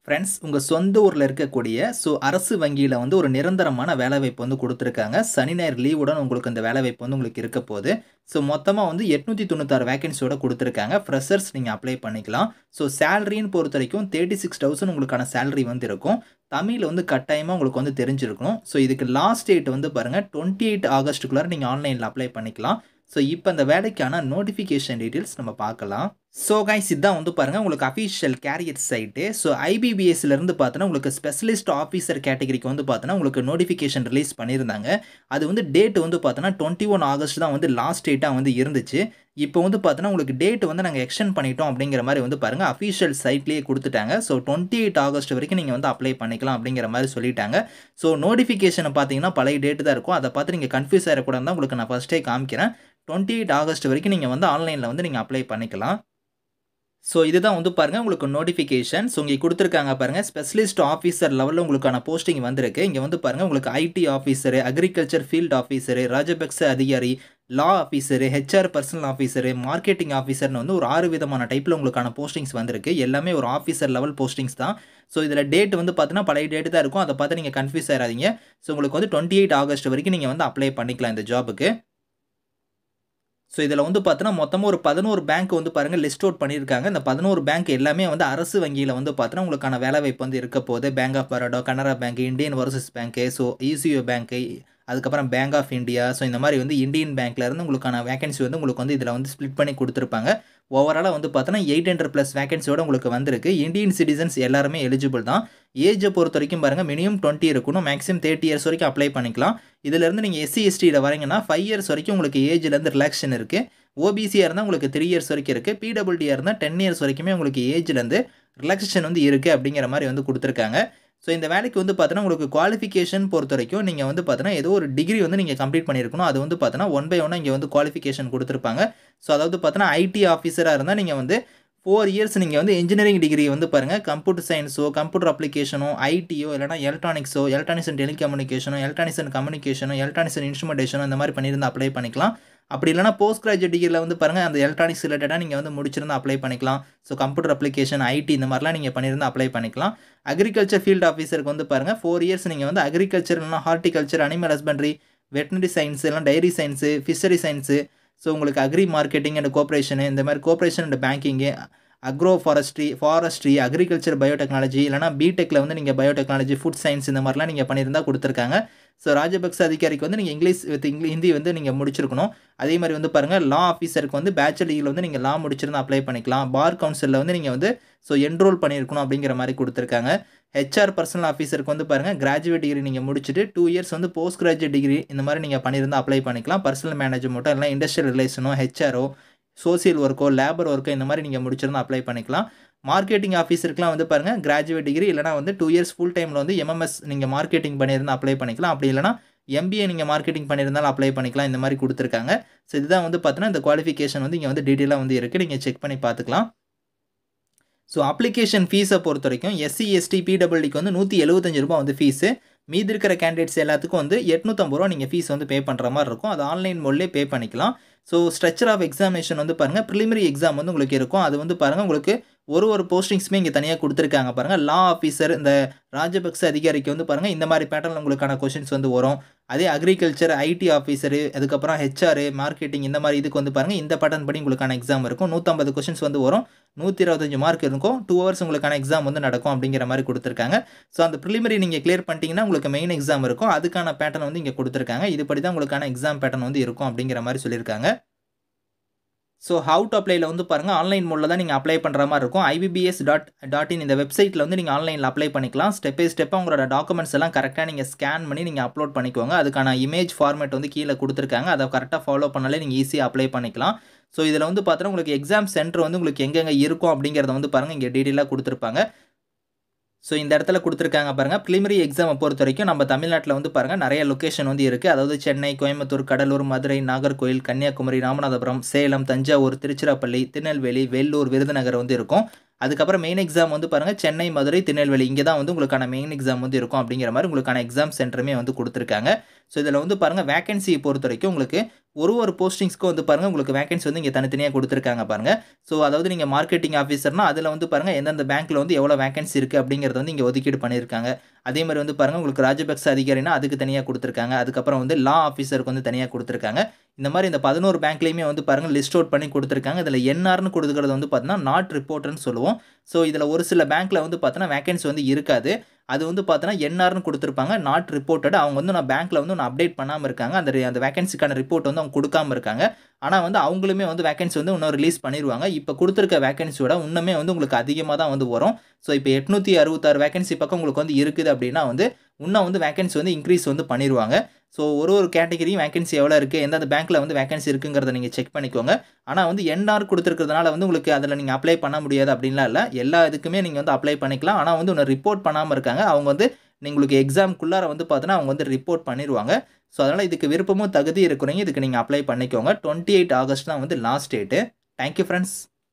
Friends, உங்க சொந்த ஊர்ல இருக்கக்கூடிய அரசு வங்கியில வந்து ஒரு நிரந்தரமான வேலைவாய்ப்பு வந்து குடுத்துருக்காங்க. சனி, ஞாயிறு லீவுடன் உங்களுக்கு அந்த வேலைவாய்ப்பு வந்து உங்களுக்கு இருக்க போது. மொத்தமா வந்து 896 வேக்கன்ஸியோட குடுத்துருக்காங்க. ஃப்ரெஷர்ஸ் நீங்க அப்ளை பண்ணிக்கலாம். சேலரின்னு பொறுத்தவரைக்கும் 36,000 உங்களுக்கான சேலரி வந்து இருக்கும். தமிழ் வந்து கட்டாயமா உங்களுக்கு வந்து தெரிஞ்சிருக்கணும். இதுக்கு லாஸ்ட் டேட் வந்து பாருங்க 28 ஆகஸ்ட்டுக்குள்ளார நீங்க ஆன்லைன்ல அப்ளை பண்ணிக்கலாம். இப்ப அந்த வேலைக்கான நோட்டிஃபிகேஷன் டீட்டெயில்ஸ் நம்ம பார்க்கலாம். கைஸ், இதான் வந்து பாருங்க உங்களுக்கு அஃபிஷியல் கேரியர் சைட்டு. ஐபிபிஎஸ்ல இருந்து பார்த்தோன்னா உங்களுக்கு ஸ்பெஷலிஸ்ட் ஆஃபீசர் கேட்டகரிக்கு வந்து பார்த்தோன்னா உங்களுக்கு நோட்டிஃபிகேஷன் ரிலீஸ் பண்ணியிருந்தாங்க. அது வந்து டேட் வந்து பார்த்தோன்னா 21 ஆகஸ்ட் தான் வந்து லாஸ்ட் டேட்டா வந்து இருந்துச்சு. இப்போ வந்து பார்த்தோன்னா உங்களுக்கு டேட் வந்து நாங்க எக்ஸ்டெண்ட் பண்ணிட்டோம் அப்படிங்கிற மாரி வந்து பாருங்க அஃபிஷியல் சைட்லயே குடுத்துட்டாங்க. 28 ஆகஸ்ட் வரைக்கும் நீங்க வந்து அப்ளை பண்ணிக்கலாம் அப்படிங்கிற மாரி சொல்லிட்டாங்க. நோட்டிஃபிகேஷன பார்த்தீங்கன்னா பழைய டேட் தான் இருக்கும். அத பார்த்து நீங்க கன்ஃப்யூஸ் ஆயிறக்கூடாதுன்னு தான் உங்களுக்கு நான் ஃபர்ஸ்ட்டே காமிக்கிறேன். 28 ஆகஸ்ட் வரைக்கும் நீங்க வந்து ஆன்லைன்ல வந்து நீங்க அப்ளை பண்ணிக்கலாம். இதுதான் வந்து பாருங்க உங்களுக்கு நோட்டிஃபிகேஷன். இங்க குடுத்துருக்காங்க பாருங்க. ஸ்பெஷலிஸ்ட் ஆஃபீசர் லெவல்ல உங்களுக்கான போஸ்டிங் வந்திருக்கு. இங்க வந்து பாருங்க உங்களுக்கு IT officer, agriculture field officer, Rajapaksa அதிகாரி, law officer, HR personnel officer, marketing ஆஃபீசர்னு வந்து ஒரு 6 விதமான டைப்ல உங்களுக்கான போஸ்டிங்ஸ் வந்திருக்கு. எல்லாமே ஒரு ஆஃபீசர் லெவல் போஸ்டிங்ஸ் தான். இதுல டேட் வந்து பார்த்தீங்கன்னா பழைய டேட் தான் இருக்கும். அத பார்த்து நீங்க கன்ஃப்யூஸ் ஆயிறாதீங்க. உங்களுக்கு வந்து 28 ஆகஸ்ட் வரைக்கும் நீங்க வந்து அப்ளை பண்ணிக்கலாம் இந்த ஜாப்க்கு. இதில வந்து பார்த்தீங்கன்னா, மொத்தமா ஒரு 11 பேங்க் வந்து பாருங்க லிஸ்ட் அவுட் பண்ணியிருக்காங்க. இந்த 11 பேங்க் எல்லாமே வந்து அரசு வங்கியில வந்து பார்த்தீங்கன்னா, உங்களுக்கான வேலைவாய்ப்பு வந்து இருக்க போது. Bank of Baroda, Canara bank, Indian overseas bank, UCO bank, அதுக்கப்புறம் பேங்க் ஆஃப் இந்தியா. இந்த மாரி வந்து இந்தியன் பேங்க்ல இருந்து உங்களுக்கான வேக்கன்சி வந்து உங்களுக்கு வந்து இதில வந்து ஸ்ப்ளிட் பண்ணி குடுத்துருப்பாங்க. ஓவராலா வந்து பார்த்தீங்கன்னா, 800+ வேக்கன்சியோட உங்களுக்கு வந்திருக்கு. இந்தியன் சிட்டிசன்ஸ் எல்லாருமே எலிஜிபிள் தான். ஏஜ பொறுத்தவரைக்கும் பாருங்க மினிமம் 20 இருக்கணும். மேக்ஸிமம் 30 இயர்ஸ் வரைக்கும் அப்ளை பண்ணிக்கலாம். இதிலிருந்து நீங்க எஸ்சி, எஸ்டில வரீங்கன்னா 5 இயர்ஸ் வரைக்கும் உங்களுக்கு ஏஜ்லேருந்து ரிலாக்சேஷன் இருக்கு. ஓபிசியா இருந்தா உங்களுக்கு 3 இயர்ஸ் வரைக்கும் இருக்கு. பிடபிள்யூடியா இருந்தா 10 இயர்ஸ் வரைக்குமே உங்களுக்கு ஏஜ்லேருந்து ரிலாக்சேஷன் வந்து இருக்கு அப்படிங்கிற மாரி வந்து குடுத்துருக்காங்க. இந்த வேலைக்கு வந்து பார்த்தீங்கன்னா, உங்களுக்கு குவாலிஃபிகேஷன் பொறுத்தவரைக்கும் நீங்க வந்து பார்த்தீங்கன்னா, ஏதோ ஒரு டிகிரி வந்து நீங்க கம்ப்ளீட் பண்ணியிருக்கணும். அது வந்து பார்த்தீங்கன்னா, ஒன் பை ஒன்னா இங்க வந்து குவாலிஃபிகேஷன் குடுத்துருப்பாங்க. அதாவது பார்த்தீங்கன்னா, ஐடி ஆஃபீசரா இருந்தா நீங்க வந்து 4 இயர்ஸ் நீங்க வந்து இன்ஜினியரிங் டிகிரி வந்து பாருங்க கம்ப்யூட்டர் சயன்ஸோ, கம்ப்யூட்டர் அப்ளிகேஷனோ, ஐடியோ இல்லன்னா எலக்ட்ரானிக்ஸோ, எலக்ட்ரானிக்ஸ் அண்ட் டெலிகம்யூனிகேஷனோ, எலக்ட்ரானிக்ஸ் அண்ட் கம்யூனிகேஷனோ, எலக்ட்ரானிக்ஸ் அண்ட் இன்ஸ்ட்ருமென்டேஷனோ இந்த மாரி பண்ணியிருந்தா அப்ளை பண்ணிக்கலாம். அப்படி இல்லன்னா போஸ்ட் கிராஜுவேட் டிகிரில வந்து பாருங்க அந்த எலக்ட்ரானிக்ஸ் ரிலேட்டடா நீங்க வந்து முடிச்சிருந்தா அப்ளை பண்ணிக்கலாம். கம்ப்யூட்டர் அப்ளிகேஷன், ஐடி இந்த மாரிலாம் நீங்க பண்ணியிருந்தா அப்ளை பண்ணிக்கலாம். அக்ரிகல்ச்சர் ஃபீல்ட் ஆஃபீசருக்கு வந்து பாருங்க 4 இயர்ஸ் நீங்க வந்து அக்ரிகல்ச்சர் இல்லன்னா horticulture, animal husbandry, veterinary science இல்லன்னா டைரி சயன்ஸ், ஃபிஷரி சயன்ஸ், உங்களுக்கு அக்ரி மார்க்கெட்டிங் அண்ட் கோஆப்பரேஷன் இந்த மாரி cooperation and banking, agro forestry, agriculture biotechnology இல்லன்னா பிடெக்ல வந்து நீங்க பயோடெக்னாலஜி, ஃபுட் சயன்ஸ் இந்த மாரிலாம் நீங்க பண்ணியிருந்தா குடுத்துருக்காங்க. ராஜபக்ச அதிகாரிக்கு வந்து நீங்க இங்கிலீஷ் வித் ஹிந்தி வந்து நீங்க முடிச்சிருக்கணும். அதே மாரி வந்து பாருங்க லா ஆஃபீசருக்கு வந்து பேச்சுலர் டிகிரில வந்து நீங்க லா முடிச்சிருந்தா அப்ளை பண்ணிக்கலாம். பார் கவுன்சில்ல வந்து நீங்க வந்து என்ரோல் பண்ணியிருக்கணும் அப்படிங்கிற மாரி குடுத்துருக்காங்க. ஹெச்ஆர் பர்சனல் ஆஃபீசருக்கு வந்து பாருங்க கிராஜுவேட் டிகிரி நீங்க முடிச்சுட்டு 2 இயர்ஸ் வந்து போஸ்ட் கிராஜுவேட் டிகிரி இந்த மாரி நீங்க பண்ணியிருந்தா அப்ளை பண்ணிக்கலாம். பர்சனல் மேனேஜ்மென்ட்டோ இல்லன்னா இண்டஸ்ட்ரியல் ரிலேஷனோ, ஹெச்ஆரோ, சோசியல் ஒர்க்கோ, லேபர் ஒர்க்கோ இந்த மாரி நீங்க முடிச்சிருந்தா அப்ளை பண்ணிக்கலாம். மார்க்கெட்டிங் ஆஃபீசருக்குலாம் வந்து பாருங்க கிராஜுவேட் டிகிரி இல்லன்னா வந்து 2 இயர்ஸ் ஃபுல் டைம்ல வந்து எம்எம்எஸ் நீங்க மார்க்கெட்டிங் பண்ணியிருந்தா அப்ளை பண்ணிக்கலாம். அப்படி இல்லன்னா எம்பிஏ நீங்க மார்க்கெட்டிங் பண்ணியிருந்தாலும் அப்ளை பண்ணிக்கலாம். இந்த மாரி குடுத்துருக்காங்க. இதுதான் வந்து பார்த்தீங்கன்னா, இந்த குவாலிஃபிகேஷன் வந்து இங்க வந்து டீட்டெயிலா வந்து இருக்கு. நீங்க செக் பண்ணி பார்த்துக்கலாம். அப்ளிகேஷன் ஃபீஸ பொறுத்தவரைக்கும் எஸ்சி, எஸ்டி, பிடபிள்யூடிக்கு வந்து ரூ. 175 வந்து ஃபீஸு. மீதி இருக்கிற கேண்டிடேட்ஸ் எல்லாத்துக்கும் வந்து ரூ. 850 நீங்க ஃபீஸ் வந்து பே பண்ற மாரி இருக்கும். அது ஆன்லைன் மோட்லயே பே பண்ணிக்கலாம். ஸ்ட்ரக்சர் ஆஃப் எக்ஸாமினேஷன் வந்து பாருங்க பிரிலிமினரி எக்ஸாம் வந்து உங்களுக்கு இருக்கும். அது வந்து பாருங்க உங்களுக்கு ஒரு போஸ்டிங்ஸ்மே இங்க தனியா குடுத்துருக்காங்க பாருங்க. லா ஆஃபீசர் இந்த ராஜபக்ச அதிகாரிக்கு வந்து பாருங்க இந்த மாரி பேட்டர்ன்ல உங்களுக்கான கொஸ்டின்ஸ் வந்து வரும். அதே அக்ரிகல்ச்சர், ஐடி ஆஃபீசர், அதுக்கப்புறம் ஹெச்ஆர், மார்க்கெட்டிங் இந்த மாரி இதுக்கு வந்து பாருங்க இந்த பேட்டர்ன் படி உங்களுக்கான எக்ஸாம் இருக்கும். 150 கொஸ்டின்ஸ் வந்து வரும். 125 மார்க் இருக்கும். 2 ஹவர்ஸ் உங்களுக்கான எக்ஸாம் வந்து நடக்கும் அப்படிங்கிற மாரி குடுத்துருக்காங்க. அந்த பிரிலிமினரி நீங்க கிளியர் பண்ணிட்டீங்கன்னா உங்களுக்கு மெயின் எக்ஸாம் இருக்கும். அதுக்கான பேட்டர்ன் வந்து இங்க குடுத்துருக்காங்க. இதுபடி தான் உங்களுக்கான எக்ஸாம் பேட்டர்ன் வந்து இருக்கும் அப்படிங்கிற மாரி சொல்லியிருக்காங்க. ஹவ் டு அப்ளைல வந்து பாருங்க ஆன்லைன் மோட்ல தான் நீங்க அப்ளை பண்ற மாரி இருக்கும். IBBS.in இந்த வெப்சைட்ல வந்து நீங்க ஆன்லைன்ல அப்ளை பண்ணிக்கலாம். ஸ்டெப் பை ஸ்டெப்பா உங்களோட டாக்குமெண்ட்ஸ் எல்லாம் கரெக்ட்டா நீங்க ஸ்கேன் பண்ணி நீங்க அப்லோட் பண்ணிக்கோங்க. அதுக்கான இமேஜ் ஃபார்மேட் வந்து கீழ குடுத்துருக்காங்க. அத கரெக்ட்டா ஃபாலோ பண்ணாலே நீங்க ஈஸியா அப்ளை பண்ணிக்கலாம். இதுல வந்து பார்த்தீங்கன்னா, உங்களுக்கு எக்ஸாம் சென்டர் வந்து உங்களுக்கு எங்கெங்க இருக்கும் அப்படிங்கிறத வந்து பாருங்க இங்க டீட்டெயிலா குடுத்துருப்பாங்க. இந்த இடத்துல குடுத்துருக்காங்க பாருங்க. பிரிலிமினரி எக்ஸாம பொறுத்தவரைக்கும் நம்ம தமிழ்நாட்டுல வந்து பாருங்க நெறைய லொகேஷன் வந்து இருக்கு. அதாவது சென்னை, கோயம்புத்தூர், கடலூர், மதுரை, நாகர்கோயில், கன்னியாகுமரி, ராமநாதபுரம், சேலம், தஞ்சாவூர், திருச்சிராப்பள்ளி, திருநெல்வேலி, வேலூர், விருதுநகர் வந்து இருக்கும். அதுக்கப்புறம் மெயின் எக்ஸாம் வந்து பாருங்கள் சென்னை, மதுரை, திருநெல்வேலி இங்கே தான் வந்து உங்களுக்கான மெயின் எக்ஸாம் வந்து இருக்கும் அப்படிங்கிற மாதிரி உங்களுக்கான எக்ஸாம் சென்டருமே வந்து கொடுத்துருக்காங்க. ஸோ இதில் வந்து பாருங்கள் வேகன்சியை பொறுத்த வரைக்கும் உங்களுக்கு ஒரு போஸ்டிங்ஸ்க்கும் வந்து பாருங்கள் உங்களுக்கு வேகன்சி வந்து இங்கே தனித்தனியாக கொடுத்துருக்காங்க பாருங்கள். ஸோ அதாவது நீங்கள் மார்க்கெட்டிங் ஆஃபீஸர்னா அதில் வந்து பாருங்கள் எந்தெந்த பேங்க்கில் வந்து எவ்வளோ வேகன்சி இருக்குது அப்படிங்கிறத வந்து இங்கே ஒதுக்கீடு பண்ணியிருக்காங்க. அதே மாதிரி வந்து பாருங்கள் உங்களுக்கு ராஜபக்ச அதிகாரினா அதுக்கு தனியாக கொடுத்துருக்காங்க. அதுக்கப்புறம் வந்து லா ஆஃபீஸருக்கு வந்து தனியாக கொடுத்துருக்காங்க. இந்த மாதிரி இந்த 11 பேங்க்லேயுமே வந்து பாருங்கள் லிஸ்ட் அவுட் பண்ணி கொடுத்துருக்காங்க. இதில் என்ஆர்னு கொடுக்குறது வந்து பார்த்தீங்கன்னா நாட் ரிப்போர்ட்னு சொல்லுவோம். ஸோ இதில் ஒரு சில பேங்க்கில் வந்து பார்த்தீங்கன்னா வேகன்சி வந்து இருக்காது. அது வந்து பார்த்தீங்கன்னா என்ஆர்னு கொடுத்துருப்பாங்க, நாட் ரிப்போர்ட்டட். அவங்க வந்து நான் பேங்க்கில் வந்து ஒன்று அப்டேட் பண்ணாமல் இருக்காங்க. அந்த வேகன்சிக்கான ரிப்போர்ட் வந்து அவங்க கொடுக்காம இருக்காங்க. ஆனால் வந்து அவங்களுமே வந்து வேகன்சி வந்து இன்னும் ரிலீஸ் பண்ணிடுவாங்க. இப்போ கொடுத்துருக்க வேகன்சியோட இன்னுமே வந்து உங்களுக்கு அதிகமாக தான் வந்து வரும். ஸோ இப்போ 866 வேகன்சி பக்கம் உங்களுக்கு வந்து இருக்குது அப்படின்னா வந்து இன்னும் வந்து வேகன்சி வந்து இன்க்ரீஸ் வந்து பண்ணிடுவாங்க. ஸோ ஒரு கேட்டகரியும் வேகன்சி எவ்வளோ இருக்குது, எந்தெந்த பேங்க்கில் வந்து வேகன்சி இருக்குங்கிறத நீங்கள் செக் பண்ணிக்கோங்க. ஆனால் வந்து என்ஆர் கொடுத்துருக்கிறதுனால வந்து உங்களுக்கு அதில் நீங்கள் அப்ளை பண்ண முடியாது அப்படின்லாம் இல்லை. எல்லா இதுக்குமே நீங்கள் வந்து அப்ளை பண்ணிக்கலாம். ஆனால் வந்து ஒன்று ரிப்போர்ட் பண்ணாமல் இருக்காங்க. அவங்க வந்து உங்களுக்கு எக்ஸாம்க்குள்ளார வந்து பார்த்தீங்கன்னா அவங்க வந்து ரிப்போர்ட் பண்ணிடுவாங்க. ஸோ அதனால் இதுக்கு விருப்பமும் தகுதி இருக்கிறீங்க, இதுக்கு நீங்கள் அப்ளை பண்ணிக்கோங்க. 28 ஆகஸ்ட் தான் வந்து லாஸ்ட் டேட்டு. Thank you friends.